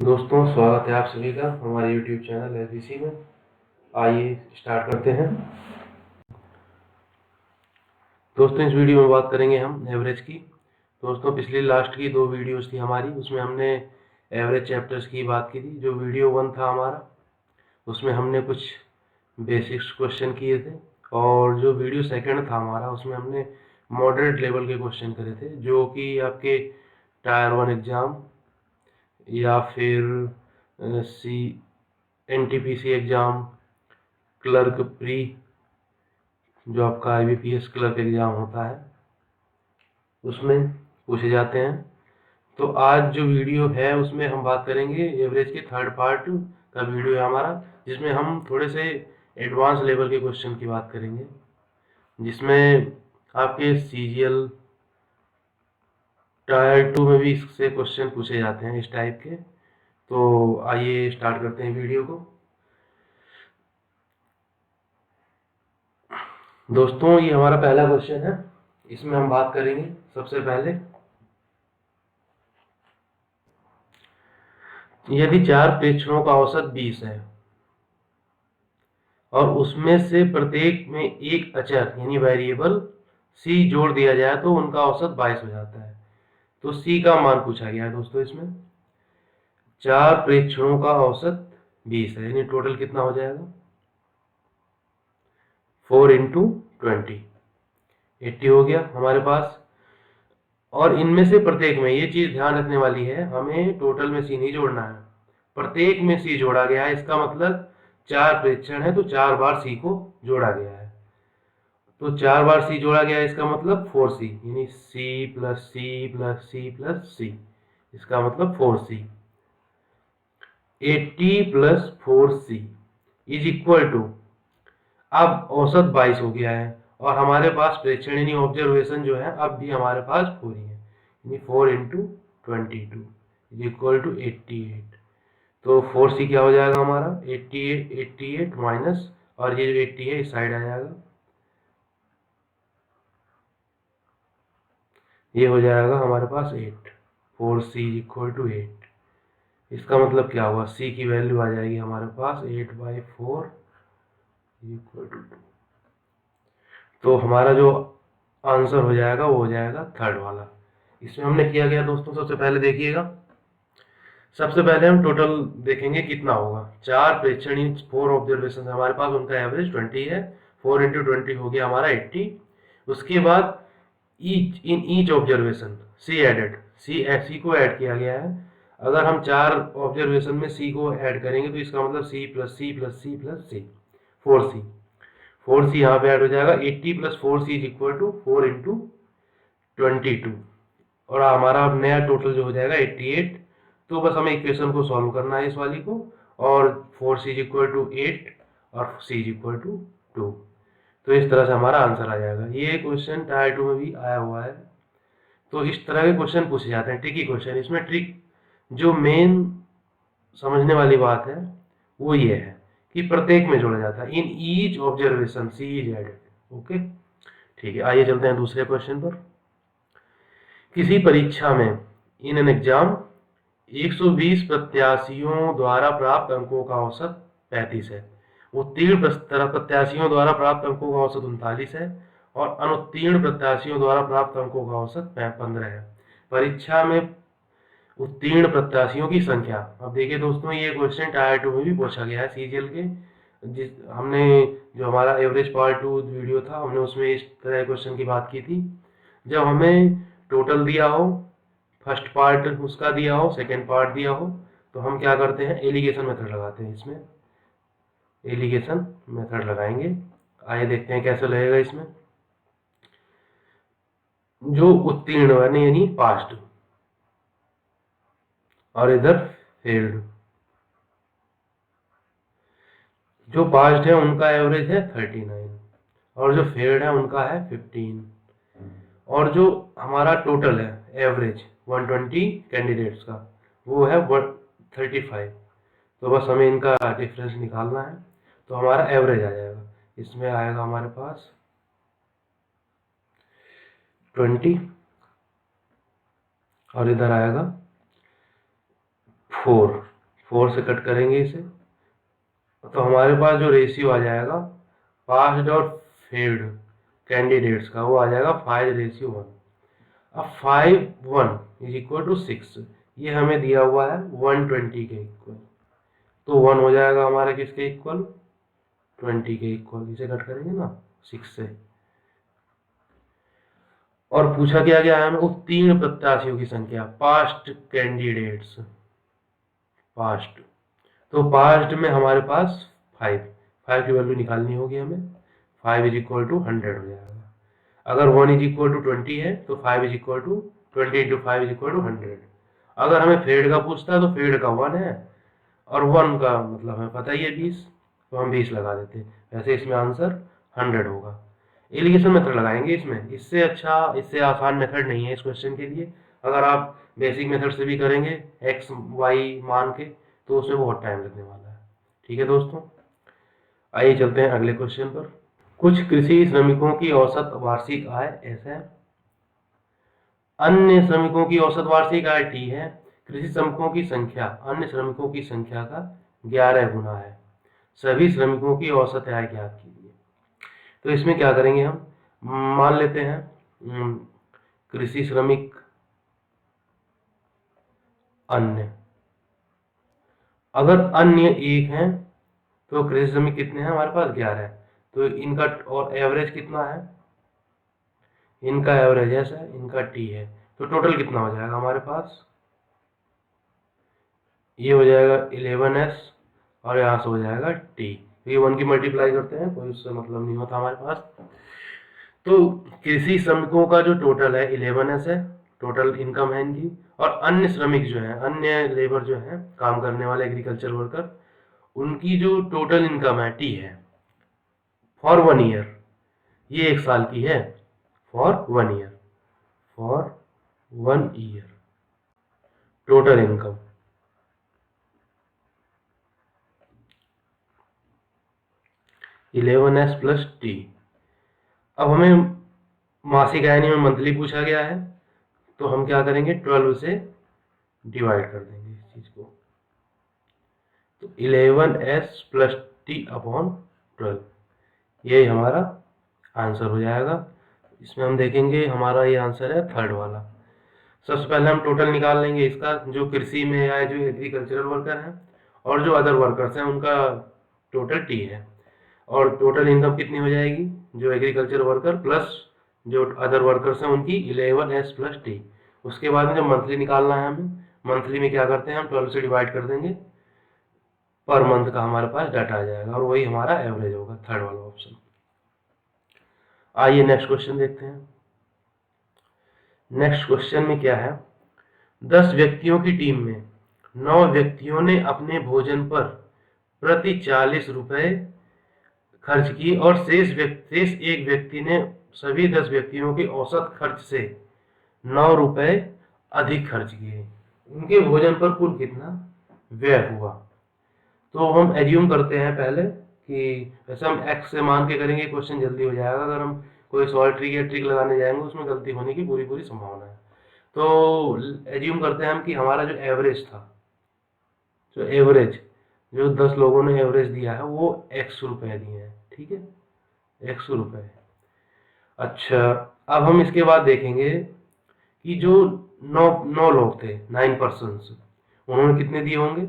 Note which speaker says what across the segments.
Speaker 1: दोस्तों, स्वागत है आप सभी का हमारे YouTube चैनल एसबीसी में। आइए स्टार्ट करते हैं। दोस्तों, इस वीडियो में बात करेंगे हम एवरेज की। दोस्तों, पिछली लास्ट की 2 वीडियोस थी हमारी, उसमें हमने एवरेज चैप्टर्स की बात की थी। जो वीडियो 1 था हमारा, उसमें हमने कुछ बेसिक्स क्वेश्चन किए थे, और जो वीडियो 2 था हमारा, उसमें हमने मॉडरेट लेवल के क्वेश्चन करे थे, जो कि आपके टायर 1 एग्ज़ाम या फिर सी एनटीपीसी एग्ज़ाम, क्लर्क प्री, जो आपका आईबीपीएस क्लर्क एग्ज़ाम होता है, उसमें पूछे जाते हैं। तो आज जो वीडियो है उसमें हम बात करेंगे एवरेज के 3rd पार्ट का वीडियो है हमारा, जिसमें हम थोड़े से एडवांस लेवल के क्वेश्चन की बात करेंगे, जिसमें आपके सीजीएल टायर 2 में भी इससे क्वेश्चन पूछे जाते हैं इस टाइप के। तो आइए स्टार्ट करते हैं वीडियो को। दोस्तों, ये हमारा पहला क्वेश्चन है। इसमें हम बात करेंगे सबसे पहले, यदि 4 प्रेक्षणों का औसत 20 है और उसमें से प्रत्येक में एक अचर यानी वेरिएबल c जोड़ दिया जाए तो उनका औसत 22 हो जाता है। तो c का मान पूछा गया है दोस्तों। इसमें 4 प्रेक्षणों का औसत 20 है, यानी टोटल कितना हो जाएगा? 4 × 20, 80 हो गया हमारे पास। और इनमें से प्रत्येक में, ये चीज ध्यान रखने वाली है, हमें टोटल में c नहीं जोड़ना है, प्रत्येक में c जोड़ा गया है। इसका मतलब 4 प्रेक्षण है तो 4 बार c को जोड़ा गया है। तो 4 बार c जोड़ा गया है, इसका मतलब 4c, यानी c plus c plus c plus c, इसका मतलब 4c। 80 plus 4c is equal to, अब औसत 22 हो गया है और हमारे पास प्रेक्षण यानी ऑब्जर्वेशन जो है अब भी हमारे पास 4 ही है, यानी 4 × 22 इज इक्वल टू 88। तो 4c क्या हो जाएगा हमारा? 88 माइनस, और ये जो 80 है इस साइड आ जाएगा, ये हो जाएगा हमारे पास 8। 4c is equal to 8। इसका मतलब क्या हुआ? c की वैल्यू आ जाएगी हमारे पास 8/4 इक्वल टू 2। तो हमारा जो आंसर हो जाएगा वो हो जाएगा 3rd वाला। इसमें हमने किया गया दोस्तों, सबसे पहले देखिएगा, सबसे पहले हम टोटल देखेंगे कितना होगा। 4 प्रेक्षण 4 ऑब्जर्वेशन हमारे पास, उनका एवरेज 20 है। 4 × 20 हो गया हमारा 80। उसके बाद ईच ऑब्जर्वेशन सी एडेड, सी को ऐड किया गया है। अगर हम 4 ऑब्जर्वेशन में सी को ऐड करेंगे तो इसका मतलब C plus C plus C plus C, 4c यहाँ पे ऐड हो जाएगा। 80 plus 4c is equal to 4 × 22, और हमारा नया टोटल जो हो जाएगा 88। तो बस हमें इक्वेशन को सॉल्व करना है इस वाली को, और 4c इज इक्वल टू 8 और c इज इक्वल टू 2। तो इस तरह से हमारा आंसर आ जाएगा। ये क्वेश्चन टायर 2 में भी आया हुआ है। तो इस तरह के क्वेश्चन पूछे जाते हैं, ट्रिकी क्वेश्चन। इसमें ट्रिक जो मेन समझने वाली बात है वो ये है कि प्रत्येक में जोड़ा जाता है, in each observation C is added. Okay, ठीक है। आइए चलते हैं दूसरे क्वेश्चन पर। किसी परीक्षा में, इन एन एग्जाम, 120 प्रत्याशियों द्वारा प्राप्त अंकों का औसत 35 है। उत्तीर्ण प्रत्याशियों द्वारा प्राप्त अंकों का औसत 39 है और अनुत्तीर्ण प्रत्याशियों द्वारा प्राप्त अंकों का औसत 15 है। परीक्षा में उत्तीर्ण प्रत्याशियों की संख्या। अब देखिए दोस्तों, ये क्वेश्चन टायर 2 में भी पूछा गया है सीजीएल के। जिस हमने जो हमारा एवरेज पार्ट 2 वीडियो था, हमने उसमें इस तरह क्वेश्चन की बात की थी। जब हमें टोटल दिया हो, फर्स्ट पार्ट उसका दिया हो, सेकेंड पार्ट दिया हो, तो हम क्या करते हैं? एलिगेशन मेथड लगाते हैं। इसमें एलिगेशन मेथड लगाएंगे। आइए देखते हैं कैसे लगेगा। इसमें जो उत्तीर्ण है यानी पास्ड, और इधर फेल्ड। जो पास्ड है उनका एवरेज है 39 और जो फेल्ड है उनका है 15। और जो हमारा टोटल है एवरेज 120 कैंडिडेट्स का, वो है 135। तो बस हमें इनका डिफरेंस निकालना है, तो हमारा एवरेज आ जाएगा। इसमें आएगा हमारे पास 20 और इधर आएगा 4। 4 से कट करेंगे इसे, तो हमारे पास जो रेशियो आ जाएगा पास्ड और फेल्ड कैंडिडेट्स का, वो आ जाएगा 5:1। अब 5:1 = 6, ये हमें दिया हुआ है 120 के इक्वल, तो 1 हो जाएगा हमारा किसके इक्वल, 20 के इक्वल। इसे कट करेंगे ना 6 से। और पूछा क्या गया है हमें, उत्तीर्ण प्रत्याशियों की संख्या, पास्ट कैंडिडेट्स, पास्ट। तो पास्ट में हमारे पास 5 की वैल्यू निकालनी होगी हमें। 5 = 100 हो जाएगा। अगर 1 = 20 है तो 5 = 20 × 5 = 100। अगर हमें फेड का पूछता है तो फेड का 1 है, और 1 का मतलब हमें पता ही है 20, तो हम 20 लगा देते हैं। वैसे इसमें आंसर 100 होगा। एलिगेशन मेथड लगाएंगे इसमें, इससे अच्छा, इससे आसान मेथड नहीं है इस क्वेश्चन के लिए। अगर आप बेसिक मेथड से भी करेंगे एक्स वाई मान के, तो उसमें बहुत टाइम लगने वाला है। ठीक है दोस्तों, आइए चलते हैं अगले क्वेश्चन पर। कुछ कृषि श्रमिकों की औसत वार्षिक आय ऐसा है, अन्य श्रमिकों की औसत वार्षिक आय T है, कृषि श्रमिकों की संख्या अन्य श्रमिकों की संख्या का 11 गुना है, सभी श्रमिकों की औसत आय ज्ञात कीजिए। तो इसमें क्या करेंगे हम, मान लेते हैं कृषि श्रमिक अन्य, अगर अन्य 1 हैं तो कृषि श्रमिक कितने हैं हमारे पास, 11 है। तो इनका और एवरेज कितना है, इनका एवरेज ऐसा है, इनका T है, तो टोटल कितना हो जाएगा हमारे पास, ये हो जाएगा 11s, और यहाँ से हो जाएगा T। ये 1 की मल्टीप्लाई करते हैं, कोई उससे मतलब नहीं होता हमारे पास। तो कृषि श्रमिकों का जो टोटल है 11s है, टोटल इनकम है इनकी, और अन्य श्रमिक जो है, अन्य लेबर जो है, काम करने वाले एग्रीकल्चर वर्कर, उनकी जो टोटल इनकम है T है फॉर 1 ईयर, ये 1 साल की है, for 1 year, for 1 year total income. (11s + T). अब हमें मासिक आय में मंथली पूछा गया है, तो हम क्या करेंगे, 12 से डिवाइड कर देंगे इस चीज को, तो 11s + T/12, यही हमारा आंसर हो जाएगा। इसमें हम देखेंगे हमारा ये आंसर है थर्ड वाला। सबसे पहले हम टोटल निकाल लेंगे इसका, जो कृषि में आए जो एग्रीकल्चरल वर्कर हैं और जो अदर वर्कर्स हैं उनका टोटल T है, और टोटल इनकम कितनी हो जाएगी, जो एग्रीकल्चर वर्कर प्लस जो अदर वर्कर्स हैं उनकी 11s + T। उसके बाद में जब मंथली निकालना है हमें, मंथली में क्या करते हैं हम 12 से डिवाइड कर देंगे, पर मंथ का हमारे पास डाटा आ जाएगा, और वही हमारा एवरेज होगा, थर्ड वाला ऑप्शन। आइए नेक्स्ट क्वेश्चन देखते हैं। नेक्स्ट क्वेश्चन में क्या है, 10 व्यक्तियों की टीम में 9 व्यक्तियों ने अपने भोजन पर प्रति 40 रुपए खर्च किए, और शेष एक व्यक्ति ने सभी 10 व्यक्तियों के औसत खर्च से 9 रुपए अधिक खर्च किए। उनके भोजन पर कुल कितना व्यय हुआ। तो हम एज्यूम करते हैं पहले कि वैसे हम x से मान के करेंगे, क्वेश्चन जल्दी हो जाएगा। अगर हम कोई सॉल्व ट्रिक या ट्रिक लगाने जाएंगे उसमें गलती होने की पूरी संभावना है। तो एज्यूम करते हैं हम कि हमारा जो एवरेज था, जो एवरेज जो 10 लोगों ने एवरेज दिया है वो x रुपए दिए हैं, ठीक है, x रुपए। अच्छा, अब हम इसके बाद देखेंगे कि जो 9 लोग थे, 9 पर्सन्स, उन्होंने कितने दिए होंगे।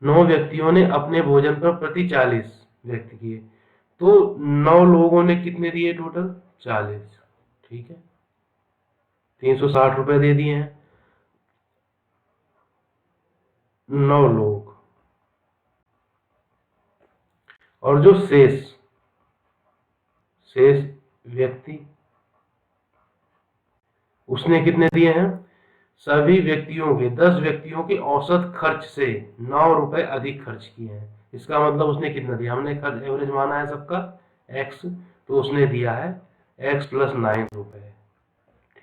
Speaker 1: 9 व्यक्तियों ने अपने भोजन पर प्रति 40 व्यक्त किए, तो 9 लोगों ने कितने दिए टोटल, 40, ठीक है, 360 रुपए दे दिए हैं 9 लोग। और जो शेष व्यक्ति, उसने कितने दिए हैं, सभी व्यक्तियों के 10 व्यक्तियों के औसत खर्च से 9 रुपए अधिक खर्च किए हैं। इसका मतलब उसने कितना दिया, हमने खर्च एवरेज माना है सबका x, तो उसने दिया है x + 9 रुपए,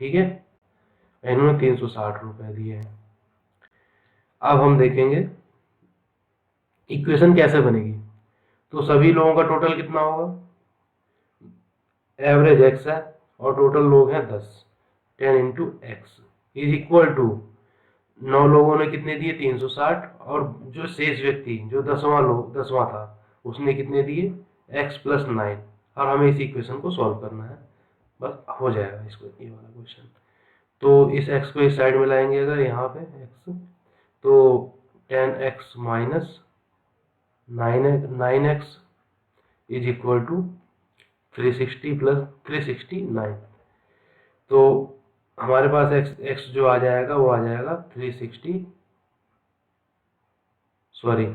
Speaker 1: ठीक है, इन्होंने 360 रुपए दिए हैं। अब हम देखेंगे इक्वेशन कैसे बनेगी। तो सभी लोगों का टोटल कितना होगा, एवरेज x है और टोटल लोग हैं 10, 10 × x = 9 लोगों ने कितने दिए 360, और जो शेष व्यक्ति जो 10वां था उसने कितने दिए x प्लस 9, और हमें इस इक्वेशन को सॉल्व करना है, बस हो जाएगा इसको ये वाला क्वेश्चन। तो इस x को इस साइड में लाएंगे अगर यहाँ पे x, तो 10x minus 9x is equal to 360 plus 369। तो हमारे पास x जो आ जाएगा वो आ जाएगा 360, सॉरी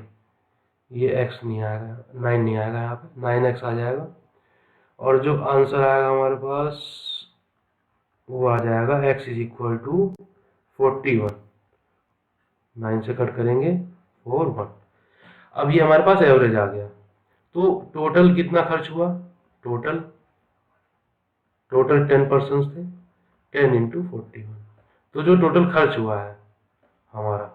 Speaker 1: ये x नहीं आएगा, 9 नहीं आएगा, यहाँ पे 9x आ जाएगा, और जो आंसर आएगा हमारे पास वो आ जाएगा x इज इक्वल टू 41। 9 से कट करेंगे 41। अब ये हमारे पास एवरेज आ गया। तो टोटल कितना खर्च हुआ, टोटल 10% थे, 10 इंटू 41, तो जो टोटल खर्च हुआ है हमारा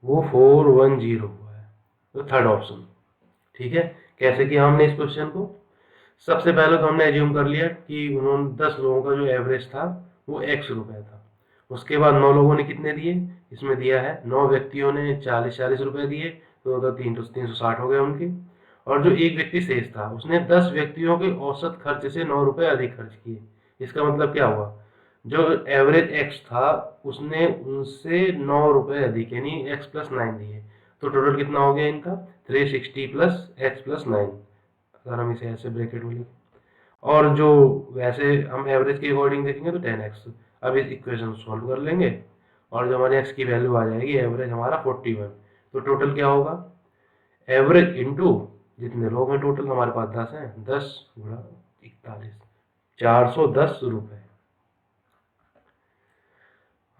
Speaker 1: वो 410 हुआ है। तो थर्ड ऑप्शन। ठीक है, कैसे किया हमने इस क्वेश्चन को? सबसे पहले तो हमने एज्यूम कर लिया कि उन्होंने 10 लोगों का जो एवरेज था वो x रुपए था। उसके बाद 9 लोगों ने कितने दिए, इसमें दिया है 9 व्यक्तियों ने 40 रुपए दिए, तो 360 हो गए उनके। और जो एक व्यक्ति शेष था उसने 10 व्यक्तियों के औसत खर्च से 9 रुपए अधिक खर्च किए। इसका मतलब क्या हुआ, जो एवरेज x था उसने उनसे 9 रुपए अधिक यानी x प्लस 9 दिए। तो टोटल कितना हो गया इनका 360 प्लस x प्लस 9, अगर हम इसे ऐसे ब्रैकेट में लिखें, और जो वैसे हम एवरेज के अकॉर्डिंग देखेंगे तो 10x। अब इस इक्वेशन सॉल्व कर लेंगे और जो हमारे x की वैल्यू आ जाएगी, एवरेज हमारा 41। तो टोटल क्या होगा, एवरेज इंटू जितने लोग हैं टोटल हमारे पास 10 हैं, 10 गुणा 41, 410 रुपए।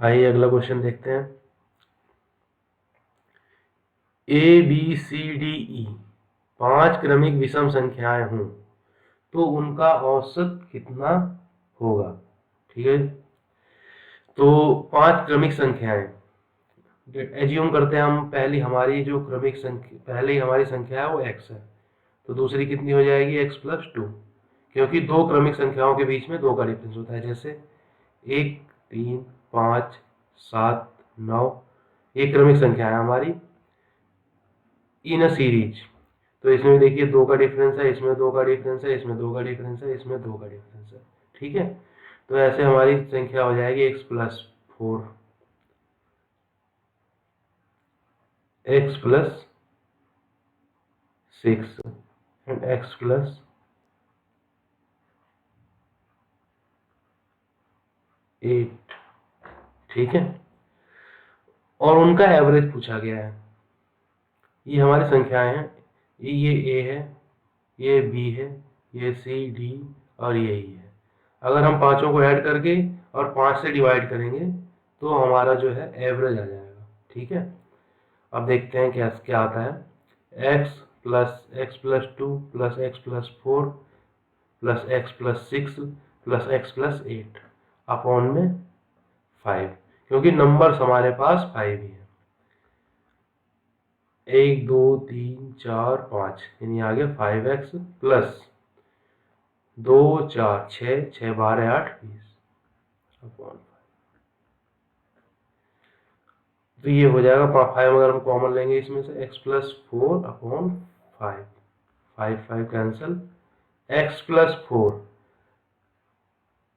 Speaker 1: आइए अगला क्वेश्चन देखते हैं। A B C D E 5 क्रमिक विषम संख्याएं हों तो उनका औसत कितना होगा। ठीक है, तो 5 क्रमिक संख्याएं एज्यूम करते हैं हम, पहली हमारी जो क्रमिक संख्या पहली हमारी संख्या है वो x है, तो दूसरी कितनी हो जाएगी x प्लस 2, क्योंकि दो क्रमिक संख्याओं के बीच में 2 का डिफरेंस होता है, जैसे 1 3 5 7 9, ये क्रमिक संख्या है हमारी इन अ सीरीज। तो इसमें देखिए 2 का डिफरेंस है, इसमें 2 का डिफरेंस है, इसमें 2 का डिफरेंस है, इसमें 2 का डिफरेंस है। ठीक है, तो ऐसे हमारी संख्या हो जाएगी x plus 4, x plus 6 and x plus 8। ठीक है, और उनका एवरेज पूछा गया है। ये हमारी संख्याएं हैं, ये a है, ये b है, ये c d और ये e है। अगर हम पांचों को ऐड करके और 5 से डिवाइड करेंगे तो हमारा जो है एवरेज आ जाएगा। ठीक है, अब देखते हैं क्या क्या आता है। x plus 2 plus x plus 4 plus x plus 6 plus x plus 8 upon में 5, क्योंकि नंबर्स हमारे पास 5 ही है। 1 2 3 4 5 यानी आ गया 5x प्लस 2 4 6 6 12 8 20 अपॉन 5। तो ये हो जाएगा 5 अगर हम कॉमन लेंगे इसमें से, x plus 4 upon 5, 5 cancel, x plus 4।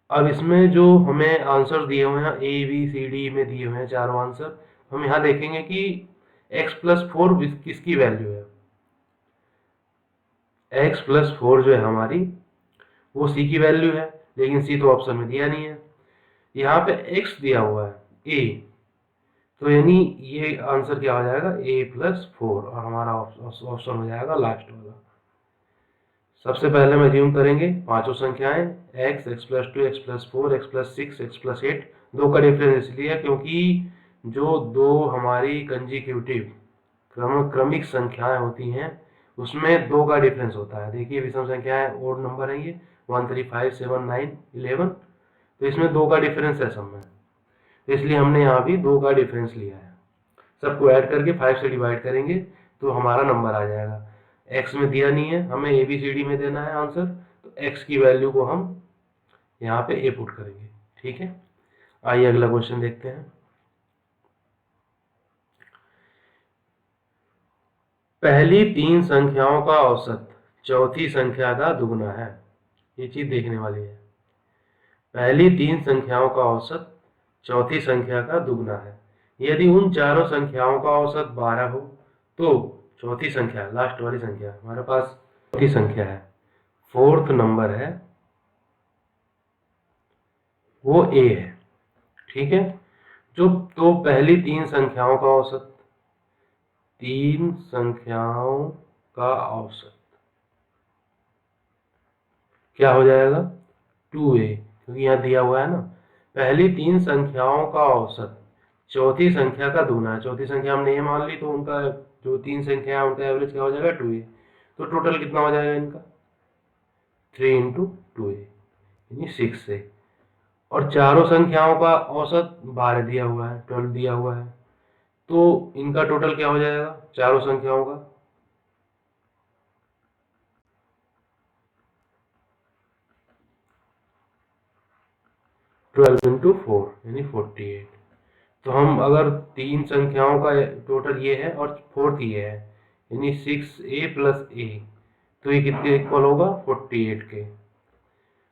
Speaker 1: अब इसमें जो हमें आंसर दिए हुए हैं ए बी सी डी में दिए हुए हैं चारों आंसर, हम यहाँ देखेंगे कि x प्लस 4 किसकी वैल्यू है। x प्लस 4 जो है हमारी वो c की वैल्यू है, लेकिन c तो ऑप्शन में दिया नहीं है। यहाँ पे x दिया हुआ है a, तो यानी ये आंसर क्या हो जाएगा a प्लस 4, और हमारा ऑप्शन हो जाएगा लास्ट वाला। सबसे पहले हम एज्यूम करेंगे पांचों संख्याएं x, x plus 2, x plus 4, x plus 6, x plus 8। 2 का डिफरेंस इसलिए है क्योंकि जो दो हमारी कंजिक्यूटिव क्रमिक संख्याएं होती हैं उसमें 2 का डिफरेंस होता है। देखिए विषम संख्याएं ओड नंबर है ये 1 3 5 7 9 11, तो इसमें 2 का डिफरेंस है सब में, इसलिए हमने यहाँ भी 2 का डिफरेंस लिया है। सबको ऐड करके 5 से डिवाइड करेंगे तो हमारा नंबर आ जाएगा। x में दिया नहीं है, हमें ए बी सी डी में देना है आंसर, तो x की वैल्यू को हम यहाँ पे ए पुट करेंगे। ठीक है, आइए अगला क्वेश्चन देखते हैं। पहली तीन संख्याओं का औसत चौथी संख्या का दुगना है। ये चीज देखने वाली है। पहली तीन संख्याओं का औसत चौथी संख्या का दुगना है। यदि उन चारों संख्याओं का औसत 12 हो तो चौथी संख्या, लास्ट वाली संख्या हमारे पास चौथी संख्या है, फोर्थ नंबर है, वो ए है। ठीक है। जो तो पहली तीन संख्याओं का औसत, तीन संख्याओं का औसत क्या हो जाएगा? 2a, क्योंकि यहाँ दिया हुआ है ना, पहली तीन संख्याओं का औसत चौथी संख्या का दुगना है। चौथी संख्या हमने ये मान ली, तो उनका जो तीन संख्या है उनका एवरेज क्या हो जाएगा? 2a। तो टोटल कितना हो जाएगा इनका? 3 इंटू 2a यानी 6a। और चारों संख्याओं का औसत 12 दिया हुआ है, 12 दिया हुआ है, तो इनका टोटल क्या हो जाएगा चारों संख्याओं का? 12 इंटू 4 यानी 48। तो हम अगर तीन संख्याओं का टोटल ये है और फोर्थ ये है, यानी 6a प्लस a, तो ये कितने इक्वल होगा? 48 के।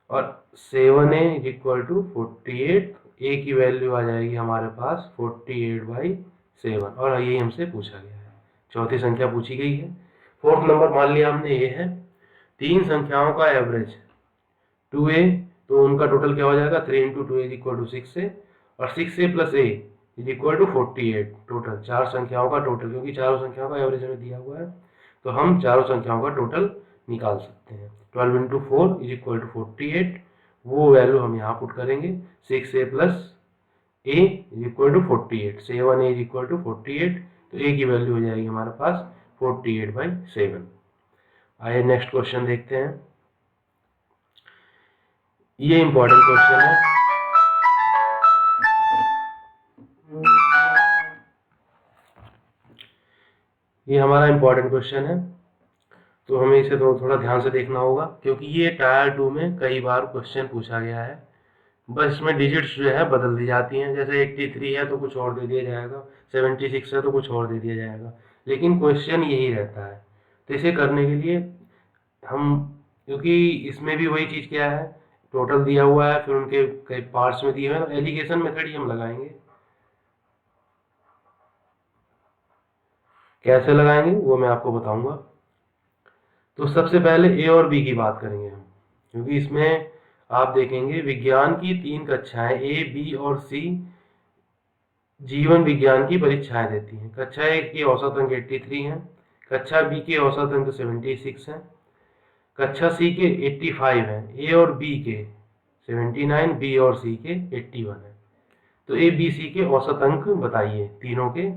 Speaker 1: और 7a is equal to 48, a की वैल्यू आ जाएगी हमारे पास 48/7, और यही हमसे पूछा गया है, चौथी संख्या पूछी गई है। फोर्थ नंबर मान लिया हमने ये है। तीन संख्याओं का एवरेज 2a, तो उनका टोटल क्या हो जाएगा? 3 into 2 is equal to 6a, और 6a plus a is equal to 48। Total चार संख्याओं का टोटल, क्योंकि चारों संख्याओं का एवरेज हमें दिया हुआ है, तो हम चारों संख्याओं का टोटल निकाल सकते हैं। 12 इंटू 4 इज इक्वल टू 48, वो वैल्यू हम यहाँ पुट करेंगे। 6a plus a is equal to 48, 7a is equal to 48, तो a की वैल्यू हो जाएगी हमारे पास 48/7। आइए नेक्स्ट क्वेश्चन देखते हैं। ये इंपॉर्टेंट क्वेश्चन है। ये हमारा इंपॉर्टेंट क्वेश्चन है, तो हमें इसे थोड़ा ध्यान से देखना होगा, क्योंकि ये टायर 2 में कई बार क्वेश्चन पूछा गया है। बस इसमें डिजिट्स जो है बदल दी जाती हैं, जैसे 83 है तो कुछ और दे दिया जाएगा, 76 है तो कुछ और दे दिया जाएगा, लेकिन क्वेश्चन यही रहता है। तो इसे करने के लिए हम, क्योंकि इसमें भी वही चीज़ क्या है, टोटल दिया हुआ है, फिर उनके कई पार्ट्स में दिए हुए हैं, तो एलिगेशन मेथड ही हम लगाएंगे। कैसे लगाएंगे वो मैं आपको बताऊंगा। तो सबसे पहले ए और बी की बात करेंगे हम, क्योंकि इसमें आप देखेंगे विज्ञान की तीन कक्षाएं ए, बी और सी जीवन विज्ञान की परीक्षाएं देती हैं। कक्षा ए की औसत अंक 83 हैं, कक्षा बी के औसत अंक 76 हैं, कक्षा सी के 85 हैं, ए और बी के 79, बी और सी के 81 है। तो ए बी सी के औसत अंक बताइए, तीनों के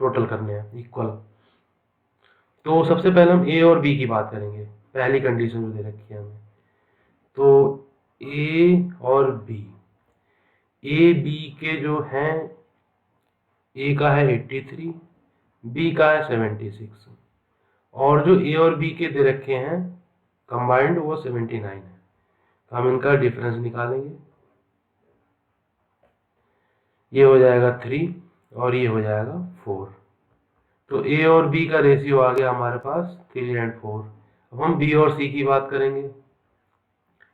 Speaker 1: टोटल करने हैं इक्वल। तो सबसे पहले हम ए और बी की बात करेंगे, पहली कंडीशन जो दे रखी है हमें। तो ए और बी, ए बी के जो हैं, ए का है 83, बी का है 76, और जो ए और बी के दे रखे हैं कंबाइंड वो 79 है। तो हम इनका डिफरेंस निकालेंगे, ये हो जाएगा 3 और ये हो जाएगा 4। तो ए और बी का रेशियो आ गया हमारे पास 3 और 4। अब हम बी और सी की बात करेंगे,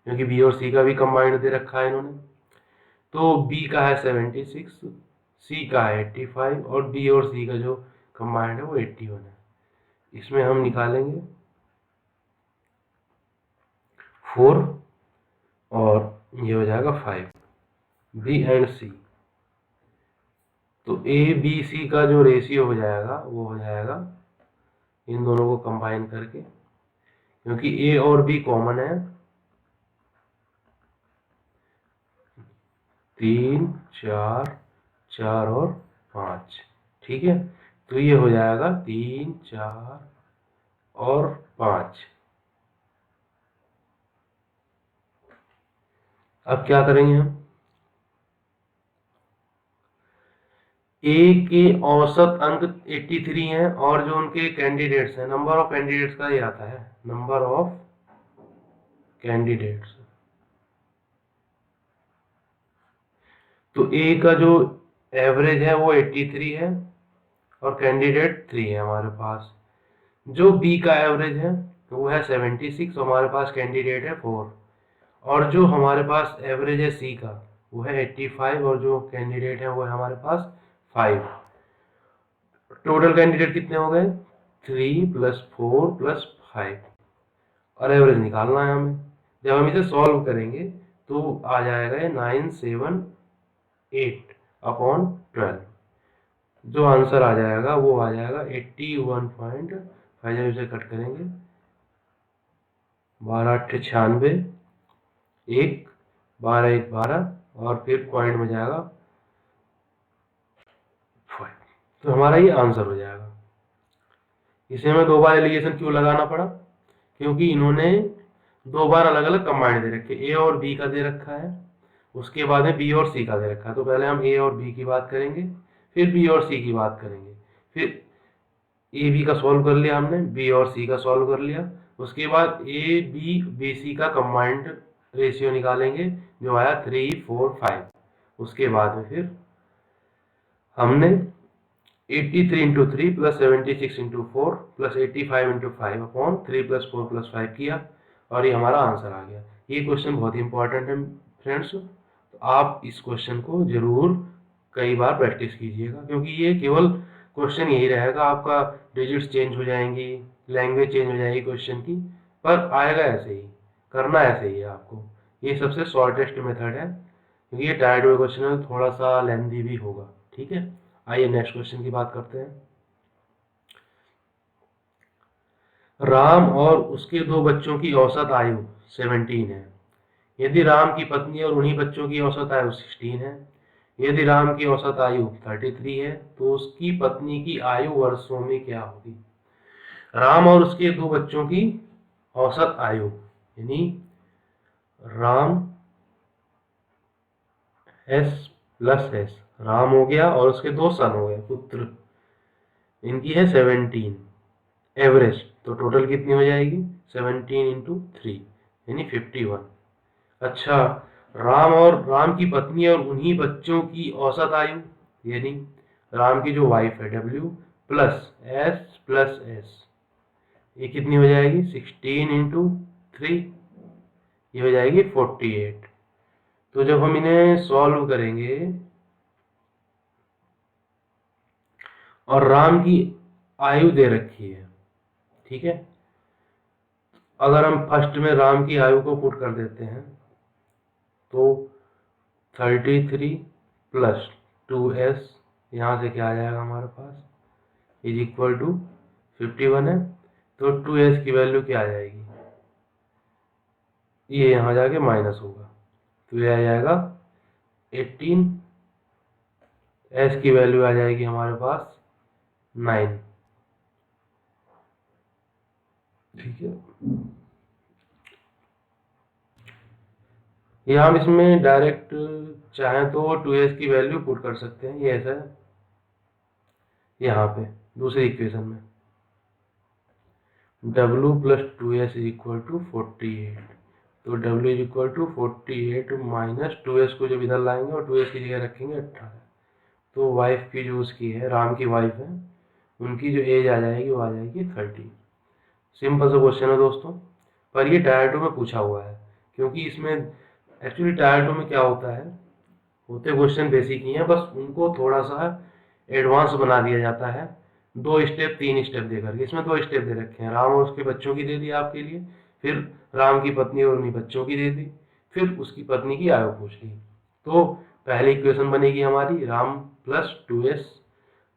Speaker 1: क्योंकि बी और सी का भी कंबाइंड दे रखा है इन्होंने। तो बी का है 76, सी का है 85, और बी और सी का जो कंबाइंड है वो 81 है। इसमें हम निकालेंगे 4 और ये हो जाएगा 5, बी एंड सी। तो ए बी सी का जो रेशियो हो जाएगा वो हो जाएगा इन दोनों को कंबाइन करके, क्योंकि ए और बी कॉमन है, 3, 4, 4 और 5। ठीक है। तो ये हो जाएगा 3, 4 और 5। अब क्या करेंगे हम, ए के औसत अंक 83 हैं, और जो उनके कैंडिडेट्स हैं, नंबर ऑफ कैंडिडेट्स का ये आता है, नंबर ऑफ कैंडिडेट्स। तो ए का जो एवरेज है वो 83 है, और कैंडिडेट 3 है हमारे पास। जो बी का एवरेज है वो है 76, हमारे पास कैंडिडेट है 4, और जो हमारे पास एवरेज है सी का वो है 85, और जो कैंडिडेट है वो है हमारे पास 5। टोटल कैंडिडेट कितने हो गए? 3 + 4 + 5, और एवरेज निकालना है हमें। जब हम इसे सॉल्व करेंगे तो आ जाएगा ये 978/12। जो आंसर आ जाएगा वो आ जाएगा 81.5। जब इसे कट करेंगे 12 8 96, 1 12 1 12, और फिर पॉइंट में जाएगा 5। तो हमारा ये आंसर हो जाएगा। इसे हमें 2 बार एलिगेशन क्यों लगाना पड़ा? क्योंकि इन्होंने 2 बार अलग अलग कंबाइंड दे रखे, ए और बी का दे रखा है, उसके बाद में बी और सी का दे रखा है। तो पहले हम ए और बी की बात करेंगे, फिर बी और सी की बात करेंगे, फिर ए बी का सॉल्व कर लिया हमने, बी और सी का सॉल्व कर लिया, उसके बाद ए बी बी सी का कंबाइंड रेशियो निकालेंगे जो आया 3 4 5। उसके बाद में फिर हमने 83 × 3 + 76 × 4 + 85 × 5 अपॉन 3 + 4 + 5 किया, और ये हमारा आंसर आ गया। ये क्वेश्चन बहुत ही इंपॉर्टेंट है फ्रेंड्स, तो आप इस क्वेश्चन को जरूर कई बार प्रैक्टिस कीजिएगा, क्योंकि ये केवल क्वेश्चन यही रहेगा, आपका डिजिट्स चेंज हो जाएंगी, लैंग्वेज चेंज हो जाएगी क्वेश्चन की, पर आएगा ऐसे ही, करना ऐसे ही है आपको। ये सबसे शॉर्टेस्ट मेथड है, क्योंकि ये टाइड हुए क्वेश्चन है, थोड़ा सा लेंथी भी होगा। ठीक है, आइए नेक्स्ट क्वेश्चन की बात करते हैं। राम और उसके 2 बच्चों की औसत आयु 17 है। यदि राम की पत्नी और उन्हीं बच्चों की औसत आयु 16 है, यदि राम की औसत आयु 33 है, तो उसकी पत्नी की आयु वर्षों में क्या होगी? राम और उसके 2 बच्चों की औसत आयु, यानी Ram S plus S, Ram हो गया और उसके 2 सन हो गए, पुत्र, इनकी है 17 एवरेज, तो टोटल कितनी हो जाएगी? 17 × 3 यानी 51। अच्छा, राम की पत्नी और उन्हीं बच्चों की औसत आयु, यानी राम की जो वाइफ है W प्लस एस, ये कितनी हो जाएगी? 16 × 3, ये हो जाएगी 48। तो जब हम इन्हें सॉल्व करेंगे और राम की आयु दे रखी है, ठीक है, अगर हम फर्स्ट में राम की आयु को पुट कर देते हैं तो 33 + 2s, यहाँ से क्या आ जाएगा हमारे पास, = 51 है, तो 2s की वैल्यू क्या आ जाएगी? ये यहाँ जाके माइनस होगा, तो ये आ जाएगा 18, s की वैल्यू आ जाएगी हमारे पास 9। ठीक है, या हम इसमें डायरेक्ट चाहें तो 2s की वैल्यू पुट कर सकते हैं, ये ऐसा है यहाँ पे दूसरी इक्वेशन में, W + 2s = 48, तो W = 48 माइनस 2s को जब इधर लाएंगे और 2s की जगह रखेंगे 18, तो वाइफ की जो उसकी है, राम की वाइफ है, उनकी जो एज आ जाएगी वो आ जाएगी 30। सिंपल सा क्वेश्चन है दोस्तों, पर ये टायर 2 में पूछा हुआ है, क्योंकि इसमें एक्चुअली टायर 2 में क्या होता है, होते क्वेश्चन बेसिक ही हैं, बस उनको थोड़ा सा एडवांस बना दिया जाता है, 2 स्टेप 3 स्टेप दे करके। इसमें 2 स्टेप दे रखे हैं, राम और उसके बच्चों की दे दी आपके लिए, फिर राम की पत्नी और उन्हीं बच्चों की दे दी, फिर उसकी पत्नी की आयु पूछ ली। तो पहली इक्वेशन बनेगी हमारी Ram + 2s,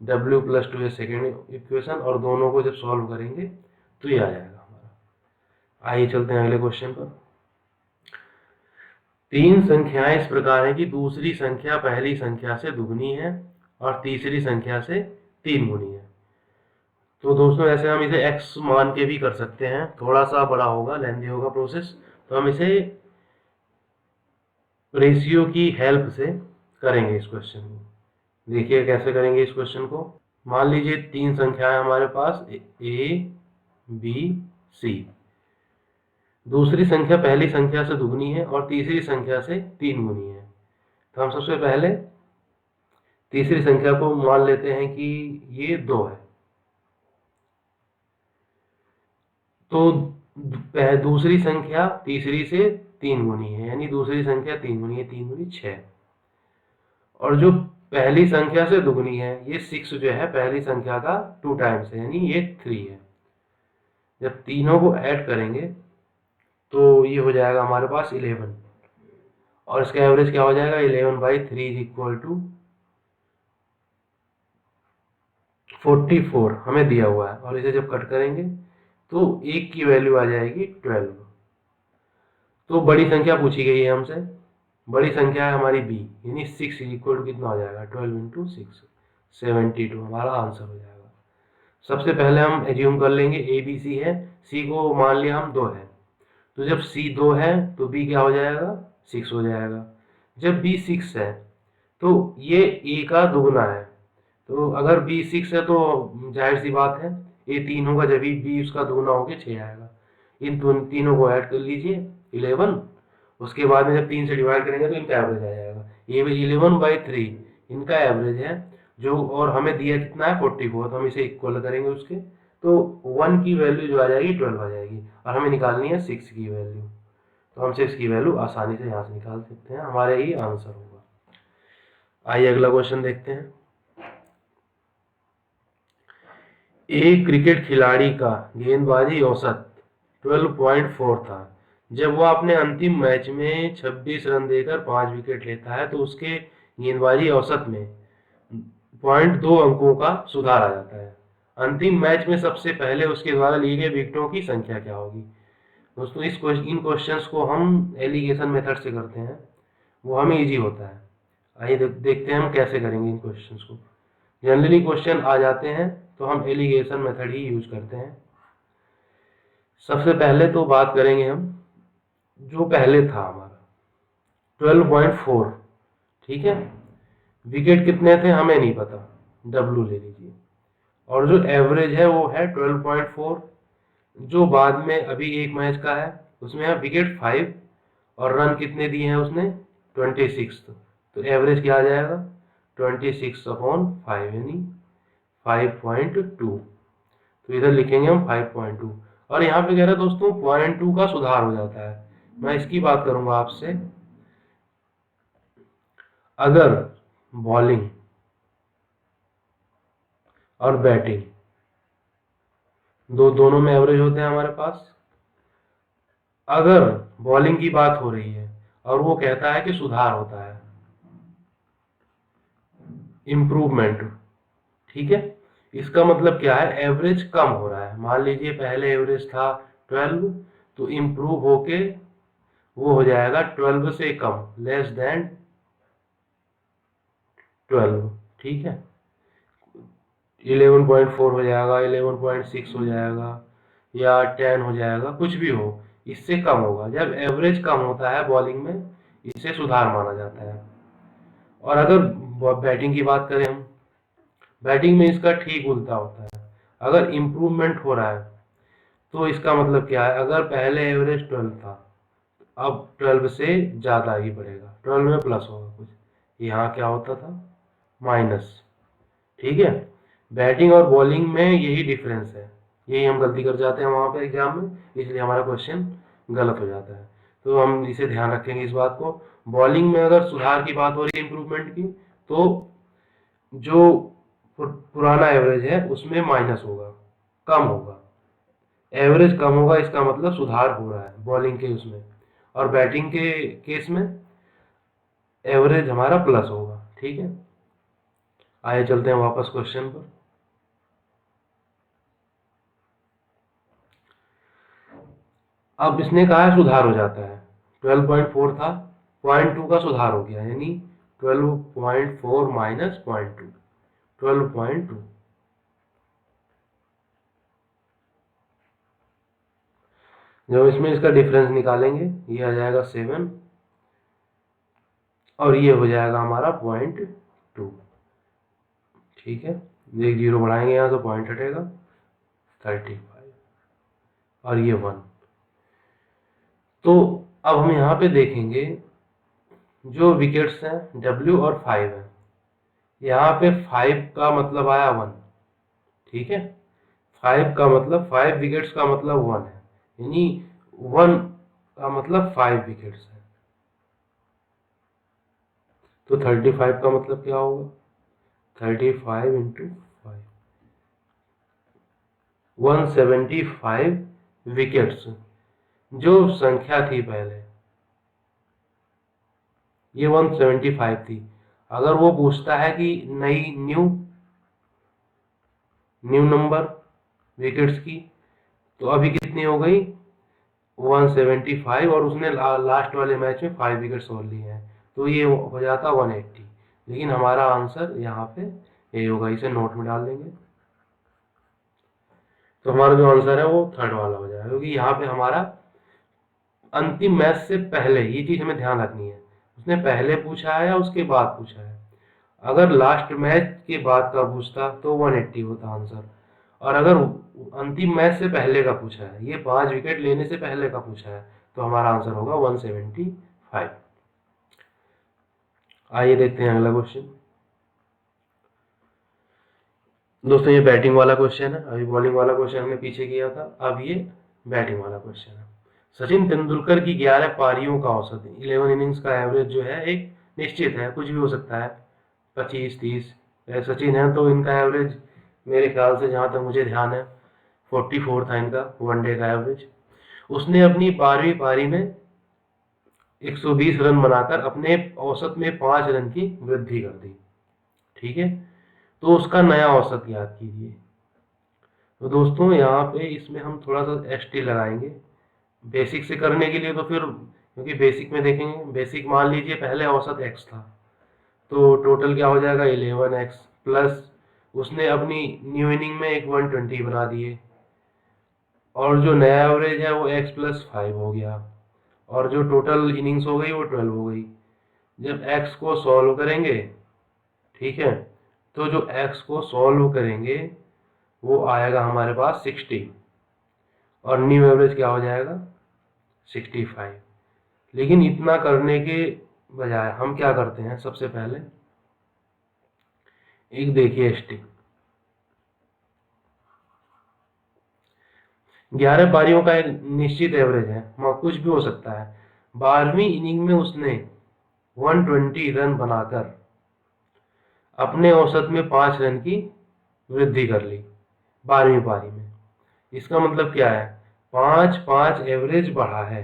Speaker 1: W + 2s second equation, और दोनों को जब सॉल्व करेंगे तो ये आ जाएगा हमारा। आइए चलते हैं अगले क्वेश्चन पर। 3 संख्याएं इस प्रकार है कि दूसरी संख्या पहली संख्या से दुगनी है और तीसरी संख्या से 3 गुनी है। तो दोस्तों ऐसे हम इसे x मान के भी कर सकते हैं, थोड़ा सा बड़ा होगा, लेंथी होगा प्रोसेस, तो हम इसे रेशियो की हेल्प से करेंगे इस क्वेश्चन को। देखिए कैसे करेंगे इस क्वेश्चन को। मान लीजिए 3 संख्याएं हमारे पास A B C, दूसरी संख्या पहली संख्या से दुगनी है और तीसरी संख्या से 3 गुनी है। तो हम सबसे पहले तीसरी संख्या को मान लेते हैं कि ये 2 है, तो दूसरी संख्या तीसरी से 3 गुनी है, यानी दूसरी संख्या 3 गुनी है, 3 गुनी 6। और जो पहली संख्या से दुगनी है, ये 6 जो है पहली संख्या का 2 टाइम्स है, यानी ये 3 है। जब तीनों को ऐड करेंगे तो ये हो जाएगा हमारे पास 11, और इसका एवरेज क्या हो जाएगा, 11/3 इज इक्वल टू 44 हमें दिया हुआ है। और इसे जब कट करेंगे तो एक की वैल्यू आ जाएगी 12। तो बड़ी संख्या पूछी गई है हमसे, बड़ी संख्या है हमारी बी, यानी 6 इज इक्वल टू कितना हो जाएगा, 12 इंटू 6, 72 हमारा आंसर हो जाएगा। सबसे पहले हम एज्यूम कर लेंगे ए बी सी है, सी को मान लिया हम 2 है, तो जब सी 2 है तो बी क्या हो जाएगा, 6 हो जाएगा। जब बी 6 है तो ये ए का दुगना है, तो अगर बी 6 है तो जाहिर सी बात है ए 3 होगा, जब बी उसका दुगना होकर 6 आएगा। इन तीनों को ऐड कर लीजिए 11, उसके बाद में जब 3 से डिवाइड करेंगे तो इनका एवरेज आ जाएगा। ये 11/3 इनका एवरेज है, जो और हमें दिया कितना है 44, तो हम इसे इक्वल करेंगे उसके, तो 1 की वैल्यू जो आ जाएगी 12 आ जाएगी, और हमें निकालनी है 6 की वैल्यू। तो हम 6 की वैल्यू आसानी से यहाँ से निकाल सकते हैं, हमारे ही आंसर होगा। आइए अगला क्वेश्चन देखते हैं। एक क्रिकेट खिलाड़ी का गेंदबाजी औसत 12.4 था। जब वह अपने अंतिम मैच में 26 रन देकर 5 विकेट लेता है तो उसके गेंदबाजी औसत में 0.2 अंकों का सुधार आ जाता है। अंतिम मैच में सबसे पहले उसके द्वारा लिए गए विकेटों की संख्या क्या होगी। दोस्तों इन क्वेश्चंस को हम एलिगेशन मेथड से करते हैं, वो हमें इजी होता है। आइए देखते हैं हम कैसे करेंगे इन क्वेश्चंस को। जनरली क्वेश्चन आ जाते हैं तो हम एलिगेशन मेथड ही यूज करते हैं। सबसे पहले तो बात करेंगे हम जो पहले था हमारा 12.4, ठीक है। विकेट कितने थे हमें नहीं पता, डब्लू ले लीजिए, और जो एवरेज है वो है 12.4। जो बाद में अभी एक मैच का है उसमें है विकेट 5 और रन कितने दिए हैं उसने 26, तो एवरेज क्या आ जाएगा 26/5 यानी 5.2। तो इधर लिखेंगे हम 5.2, और यहाँ पे कह रहा है दोस्तों 0.2 का सुधार हो जाता है। मैं इसकी बात करूंगा आपसे, अगर बॉलिंग और बैटिंग दोनों में एवरेज होते हैं हमारे पास, अगर बॉलिंग की बात हो रही है और वो कहता है कि सुधार होता है, इम्प्रूवमेंट, ठीक है, इसका मतलब क्या है, एवरेज कम हो रहा है। मान लीजिए पहले एवरेज था 12, तो इम्प्रूव होके वो हो जाएगा 12 से कम, लेस देन 12, ठीक है। 11.4 हो जाएगा, 11.6 हो जाएगा, या 10 हो जाएगा, कुछ भी हो, इससे कम होगा। जब एवरेज कम होता है बॉलिंग में, इससे सुधार माना जाता है। और अगर बैटिंग की बात करें हम, बैटिंग में इसका ठीक उल्टा होता है। अगर इम्प्रूवमेंट हो रहा है तो इसका मतलब क्या है, अगर पहले एवरेज 12 था, अब 12 से ज़्यादा ही बढ़ेगा, 12 में प्लस होगा कुछ, यहाँ क्या होता था माइनस, ठीक है। बैटिंग और बॉलिंग में यही डिफरेंस है, यही हम गलती कर जाते हैं वहाँ पे एग्जाम में, इसलिए हमारा क्वेश्चन गलत हो जाता है। तो हम इसे ध्यान रखेंगे इस बात को। बॉलिंग में अगर सुधार की बात हो रही है इम्प्रूवमेंट की, तो जो पुराना एवरेज है उसमें माइनस होगा, कम होगा। एवरेज कम होगा इसका मतलब सुधार हो रहा है बॉलिंग के उसमें, और बैटिंग के केस में एवरेज हमारा प्लस होगा, ठीक है। आइए चलते हैं वापस क्वेश्चन पर। अब इसने कहा है सुधार हो जाता है, 12.4 था, 0.2 का सुधार हो गया, यानी 12.4 माइनस 0.2, 12.2। जब इसमें इसका डिफरेंस निकालेंगे ये आ जाएगा 7, और ये हो जाएगा हमारा 0.2, ठीक है। एक जीरो बढ़ाएंगे यहाँ तो पॉइंट हटेगा 35, और ये 1। तो अब हम यहाँ पे देखेंगे जो विकेट्स हैं W और 5 है, यहाँ पे 5 का मतलब आया 1, ठीक है। 5 का मतलब 5 विकेट्स का मतलब 1 है, यानी 1 का मतलब 5 विकेट्स है। तो 35 का मतलब क्या होगा? 35 इंटू 5, 175 विकेट्स जो संख्या थी पहले, ये 175 थी। अगर वो पूछता है कि नई न्यू नंबर विकेट्स की, तो अभी कितनी हो गई? 175, और उसने लास्ट वाले मैच में 5 विकेट्स और लिए हैं, तो ये हो जाता 180। लेकिन हमारा आंसर यहाँ पे ये होगा, इसे नोट में डाल देंगे। तो हमारा जो आंसर है वो थर्ड वाला हो जाएगा, क्योंकि यहाँ पे हमारा अंतिम मैच से पहले, ये चीज हमें ध्यान रखनी है, उसने पहले पूछा है या उसके बाद पूछा है। अगर लास्ट मैच के बाद का पूछता तो 180 होता आंसर, और अगर अंतिम मैच से पहले का पूछा है, ये 5 विकेट लेने से पहले का पूछा है, तो हमारा आंसर होगा 175। आइए देखते हैं अगला क्वेश्चन। दोस्तों ये बैटिंग वाला क्वेश्चन है, अभी बॉलिंग वाला क्वेश्चन हमने पीछे किया था, अब ये बैटिंग वाला क्वेश्चन है। सचिन तेंदुलकर की 11 पारियों का औसत 11 इनिंग्स का एवरेज जो है एक निश्चित है, कुछ भी हो सकता है, 25-30। सचिन है तो इनका एवरेज मेरे ख्याल से, जहाँ तक मुझे ध्यान है, 44 था इनका वनडे का एवरेज। उसने अपनी 12वीं पारी में 120 रन बनाकर अपने औसत में 5 रन की वृद्धि कर दी, ठीक है। तो उसका नया औसत याद कीजिए। तो दोस्तों यहाँ पे इसमें हम थोड़ा सा एसटी लगाएंगे बेसिक से करने के लिए, तो फिर क्योंकि बेसिक में देखेंगे, बेसिक मान लीजिए पहले औसत x था, तो टोटल क्या हो जाएगा 11x, प्लस उसने अपनी न्यू इनिंग में एक 120 बना दिए, और जो नया एवरेज है वो x प्लस 5 हो गया, और जो टोटल इनिंग्स हो गई वो 12 हो गई। जब x को सॉल्व करेंगे, ठीक है, तो जो x को सॉल्व करेंगे वो आएगा हमारे पास 60, और न्यू एवरेज क्या हो जाएगा 65। लेकिन इतना करने के बजाय हम क्या करते हैं, सबसे पहले एक देखिए एसटी, 11 पारियों का एक निश्चित एवरेज है, कुछ भी हो सकता है। 12वीं इनिंग में उसने 120 रन बनाकर अपने औसत में 5 रन की वृद्धि कर ली 12वीं पारी में। इसका मतलब क्या है, 5-5 एवरेज बढ़ा है,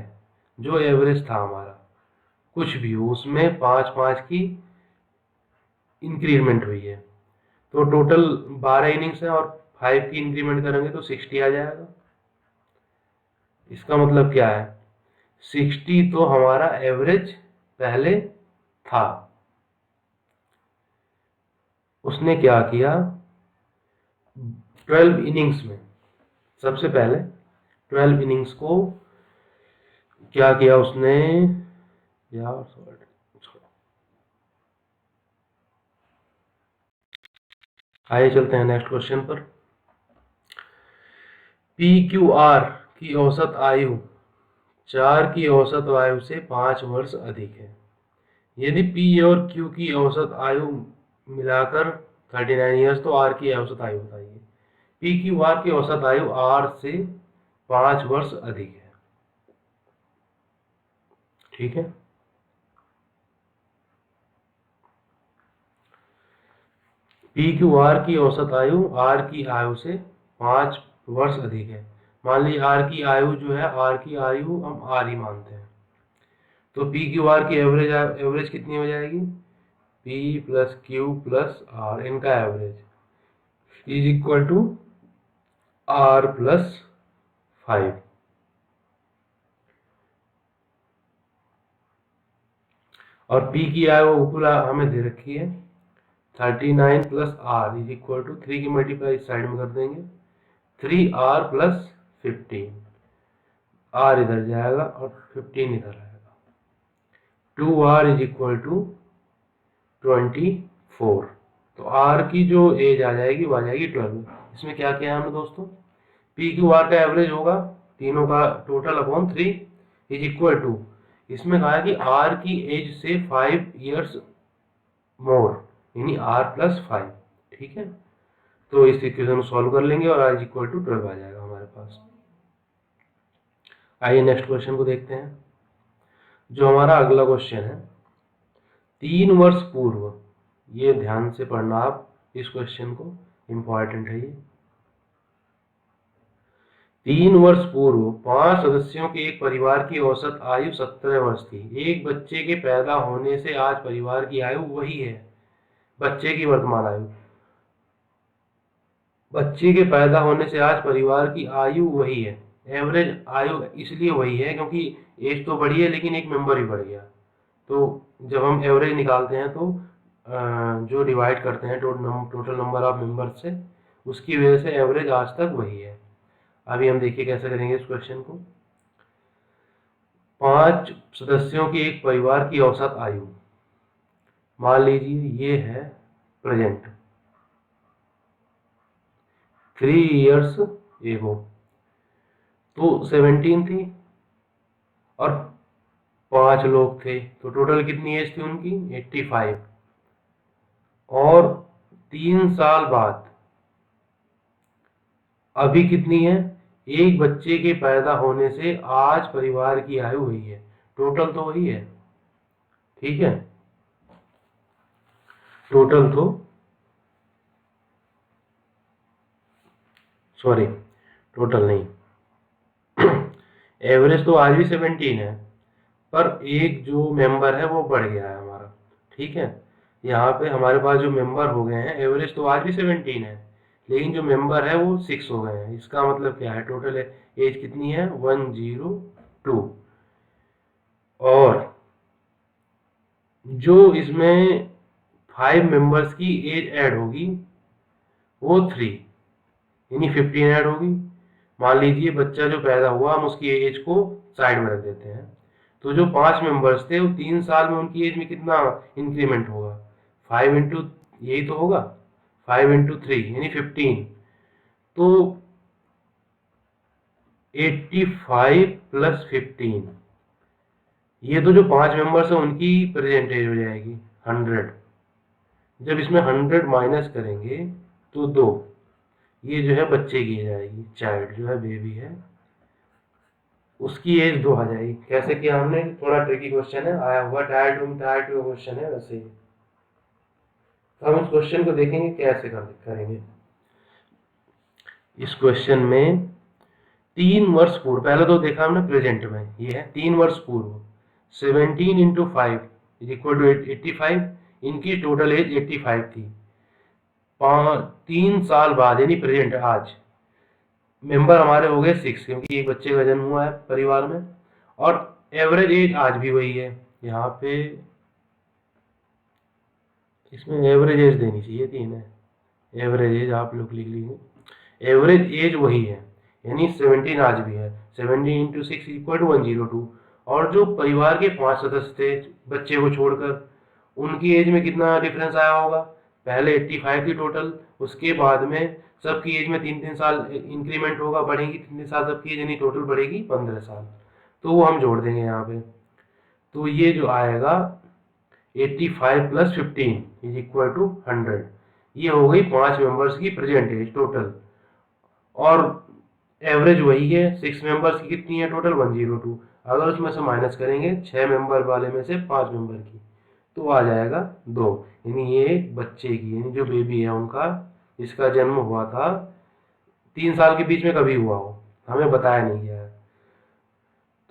Speaker 1: जो एवरेज था हमारा कुछ भी हो उसमें 5-5 की इंक्रीमेंट हुई है। तो टोटल 12 इनिंग्स है और 5 की इंक्रीमेंट करेंगे तो 60 आ जाएगा। इसका मतलब क्या है, 60 तो हमारा एवरेज पहले था। उसने क्या किया 12 इनिंग्स में, सबसे पहले 12 इनिंग्स को क्या किया उसने, यार आइए चलते हैं नेक्स्ट क्वेश्चन पर। पी क्यू आर की औसत आयु 4 की औसत आयु से 5 वर्ष अधिक है। यदि पी और क्यू की औसत आयु मिलाकर 39 ईयर्स, तो आर की औसत आयु बताइए। पी क्यू आर की औसत आयु आर से 5 वर्ष अधिक है, ठीक है। पी क्यू आर की औसत आयु आर की आयु से 5 वर्ष अधिक है। मान लीजिए आर की आयु जो है, आर की आयु हम आर ही मानते हैं, तो पी क्यू आर की एवरेज कितनी हो जाएगी, P plus Q plus R, इनका average is equal to R plus 5। और पी की आयु पूरा हमें दे रखी है 39 plus R is equal to 3 की मल्टीप्लाई इस साइड में कर देंगे, 3r प्लस 15, आर इधर जाएगा और 15 इधर आएगा, 2r इज इक्वल टू 24। तो r की जो एज आ जाएगी वो आ जाएगी 12। इसमें क्या किया हमने दोस्तों, पी क्यू आर का एवरेज होगा तीनों का total upon 3 is equal to, इसमें कहा है कि r की एज से 5 ईयर्स मोर, यानी r+5। ठीक है, तो इस इक्वेशन को सॉल्व कर लेंगे और r=12 आ जाएगा हमारे पास। आइए नेक्स्ट क्वेश्चन को देखते हैं। जो हमारा अगला क्वेश्चन है, 3 वर्ष पूर्व, ये ध्यान से पढ़ना आप इस क्वेश्चन को, इम्पॉर्टेंट है ये। 3 वर्ष पूर्व 5 सदस्यों के एक परिवार की औसत आयु 17 वर्ष थी। एक बच्चे के पैदा होने से आज परिवार की आयु वही है। बच्चे की वर्तमान आयु, बच्चे के पैदा होने से आज परिवार की आयु वही है। एवरेज आयु इसलिए वही है क्योंकि एज तो बढ़ी है लेकिन एक मेंबर ही बढ़ गया। तो जब हम एवरेज निकालते हैं तो जो डिवाइड करते हैं टोटल नंबर ऑफ मेंबर से, उसकी वजह से एवरेज आज तक वही है। अभी हम देखिए कैसे करेंगे इस क्वेश्चन को। 5 सदस्यों के एक परिवार की औसत आयु, मान लीजिए ये है प्रेजेंट, 3 इयर्स एगो, तो 17 थी और 5 लोग थे, तो टोटल कितनी एज थी उनकी, 85। और 3 साल बाद अभी कितनी है, एक बच्चे के पैदा होने से आज परिवार की आयु वही है, टोटल तो वही है। ठीक है, टोटल तो सॉरी टोटल नहीं, एवरेज तो आज भी 17 है, पर एक जो मेंबर है वो बढ़ गया है हमारा। ठीक है, यहाँ पे हमारे पास जो मेंबर हो गए हैं, एवरेज तो आज भी 17 है लेकिन जो मेंबर है वो 6 हो गए हैं। इसका मतलब क्या है, टोटल एज कितनी है, 102। और जो इसमें 5 मेंबर्स की एज ऐड होगी वो 3, यानी 15 ऐड होगी। मान लीजिए बच्चा जो पैदा हुआ, हम उसकी एज को साइड में रख देते हैं, तो जो 5 मेंबर्स थे वो 3 साल में उनकी एज में कितना इंक्रीमेंट होगा, 5 इंटू, यही तो होगा, 5 इंटू 3 यानी 15। तो 85 प्लस 15, ये तो जो 5 मेंबर्स है उनकी प्रेजेंट एज हो जाएगी 100। जब इसमें 100 माइनस करेंगे तो 2, ये जो है बच्चे की एज आएगी, चाइल्ड जो है बेबी है उसकी एज 2 आ जाएगी। कैसे किया हमने, थोड़ा ट्रिकी क्वेश्चन है, आया हुआ टायर 2 क्वेश्चन है वैसे ही। तो हम इस क्वेश्चन को देखेंगे कैसे करेंगे। इस क्वेश्चन में 3 वर्ष पूर्व, पहले तो देखा हमने प्रेजेंट में, ये है 3 वर्ष पूर्व, 17 इंटू 5 इज इक्वल टू 85। इनकी टोटल एज 85 थी। 3 साल बाद यानी प्रेजेंट आज मेंबर हमारे हो गए 6, क्योंकि एक बच्चे का जन्म हुआ है परिवार में। और एवरेज एज आज भी वही है, यहाँ पे इसमें एवरेज एज देनी चाहिए 3 है, एवरेज एज आप लोग लिख लीजिए। एवरेज एज वही है यानी 17 आज भी है, 17 इंटू 6 इक्वल टू 102। और जो परिवार के 5 सदस्य थे बच्चे को छोड़कर, उनकी एज में कितना डिफरेंस आया होगा, पहले 85 थी टोटल, उसके बाद में सबकी एज में 3-3 साल इंक्रीमेंट होगा, बढ़ेगी 3 साल सबकी एज, यानी टोटल बढ़ेगी 15 साल। तो वो हम जोड़ देंगे यहाँ पे, तो ये जो आएगा 85 प्लस 15 इज इक्वल टू 100। ये हो गई 5 मेंबर्स की प्रेजेंट एज टोटल। और एवरेज वही है, 6 मेंबर्स की कितनी है टोटल, 102। अगर उसमें से माइनस करेंगे 6 मेंबर वाले में से 5 मेंबर की, तो आ जाएगा 2, यानी ये बच्चे की, यानी जो बेबी है उनका, इसका जन्म हुआ था 3 साल के बीच में कभी हुआ हो, हमें बताया नहीं गया है,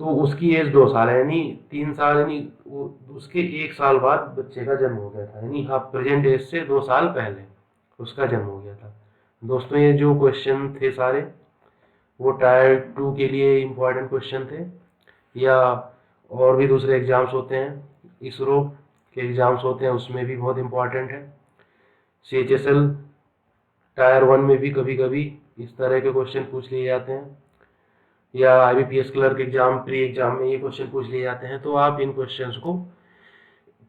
Speaker 1: तो उसकी एज 2 साल है, यानी 3 साल, यानी उसके 1 साल बाद बच्चे का जन्म हो गया था, यानी आप प्रेजेंट एज से 2 साल पहले उसका जन्म हो गया था। दोस्तों ये जो क्वेश्चन थे सारे वो टायर 2 के लिए इम्पोर्टेंट क्वेश्चन थे, या और भी दूसरे एग्जाम्स होते हैं, इसरो के एग्जाम्स होते हैं उसमें भी बहुत इम्पोर्टेंट है। CHSL टायर 1 में भी कभी कभी इस तरह के क्वेश्चन पूछ लिए जाते हैं, या IBPS clerk exam pre exam में ये क्वेश्चन पूछ लिए जाते हैं। तो आप इन क्वेश्चंस को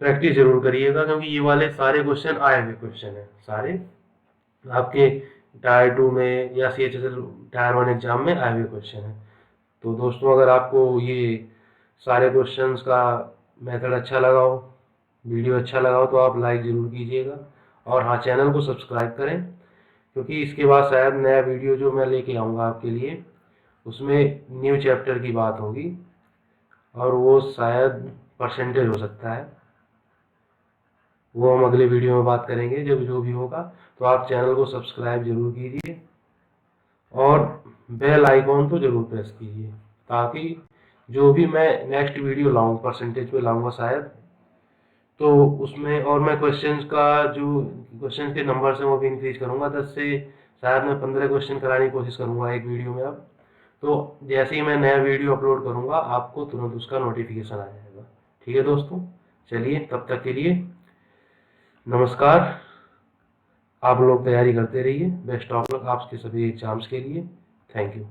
Speaker 1: प्रैक्टिस जरूर करिएगा, क्योंकि ये वाले सारे क्वेश्चन आए हुए क्वेश्चन हैं, सारे आपके टायर 2 में या CHSL टायर 1 एग्जाम में आए हुए क्वेश्चन हैं। तो दोस्तों अगर आपको ये सारे क्वेश्चंस का मेथड अच्छा लगा हो, वीडियो अच्छा लगा हो, तो आप लाइक ज़रूर कीजिएगा और हाँ, चैनल को सब्सक्राइब करें, क्योंकि इसके बाद शायद नया वीडियो जो मैं लेके आऊँगा आपके लिए, उसमें न्यू चैप्टर की बात होगी और वो शायद परसेंटेज हो सकता है। वो हम अगले वीडियो में बात करेंगे जब जो भी होगा। तो आप चैनल को सब्सक्राइब जरूर कीजिए और बेल आइकॉन तो जरूर प्रेस कीजिए, ताकि जो भी मैं नेक्स्ट वीडियो लाऊं परसेंटेज पे लाऊंगा शायद, तो उसमें और मैं क्वेश्चंस का जो क्वेश्चन के नंबर है वो भी इंक्रीज करूंगा। 10 से शायद मैं 15 क्वेश्चन कराने की कोशिश करूंगा एक वीडियो में अब। तो जैसे ही मैं नया वीडियो अपलोड करूंगा आपको तुरंत उसका नोटिफिकेशन आ जाएगा। ठीक है दोस्तों, चलिए तब तक के लिए नमस्कार। आप लोग तैयारी करते रहिए। बेस्ट ऑफ लक आपके सभी एग्जाम्स के लिए। Thank you.